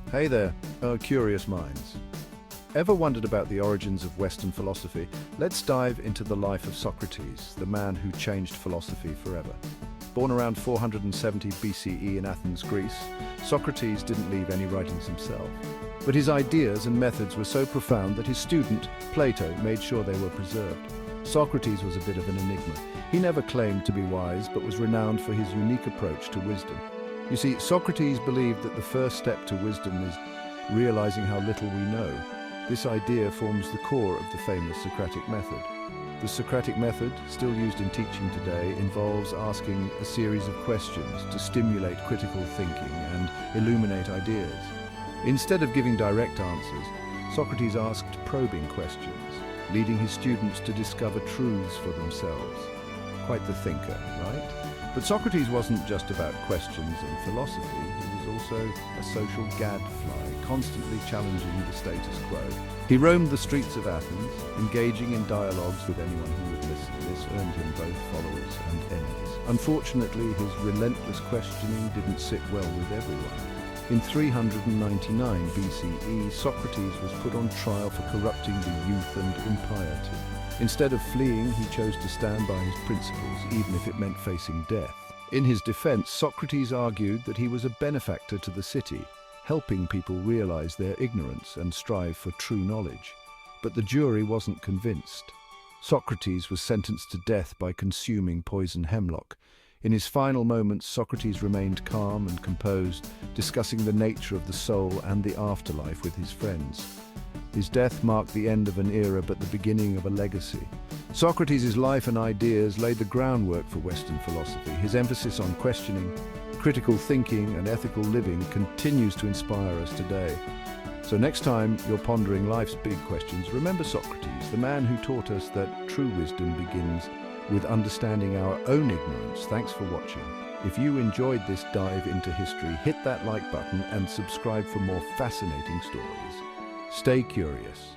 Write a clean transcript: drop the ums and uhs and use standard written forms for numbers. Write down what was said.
Hey there, curious minds. Ever wondered about the origins of Western philosophy? Let's dive into the life of Socrates, the man who changed philosophy forever. Born around 470 BCE in Athens, Greece, Socrates didn't leave any writings himself. But his ideas and methods were so profound that his student, Plato, made sure they were preserved. Socrates was a bit of an enigma. He never claimed to be wise, but was renowned for his unique approach to wisdom. You see, Socrates believed that the first step to wisdom is realizing how little we know. This idea forms the core of the famous Socratic method. The Socratic method, still used in teaching today, involves asking a series of questions to stimulate critical thinking and illuminate ideas. Instead of giving direct answers, Socrates asked probing questions, leading his students to discover truths for themselves. Quite the thinker, right? But Socrates wasn't just about questions and philosophy. He was also a social gadfly, constantly challenging the status quo. He roamed the streets of Athens, engaging in dialogues with anyone who would listen. This earned him both followers and enemies. Unfortunately, his relentless questioning didn't sit well with everyone. In 399 BCE, Socrates was put on trial for corrupting the youth and impiety. Instead of fleeing, he chose to stand by his principles, even if it meant facing death. In his defense, Socrates argued that he was a benefactor to the city, helping people realize their ignorance and strive for true knowledge. But the jury wasn't convinced. Socrates was sentenced to death by consuming poison hemlock. In his final moments, Socrates remained calm and composed, discussing the nature of the soul and the afterlife with his friends. His death marked the end of an era but the beginning of a legacy. Socrates' life and ideas laid the groundwork for Western philosophy. His emphasis on questioning, critical thinking, and ethical living continues to inspire us today. So next time you're pondering life's big questions, remember Socrates, the man who taught us that true wisdom begins with understanding our own ignorance. Thanks for watching. If you enjoyed this dive into history, hit that like button and subscribe for more fascinating stories. Stay curious.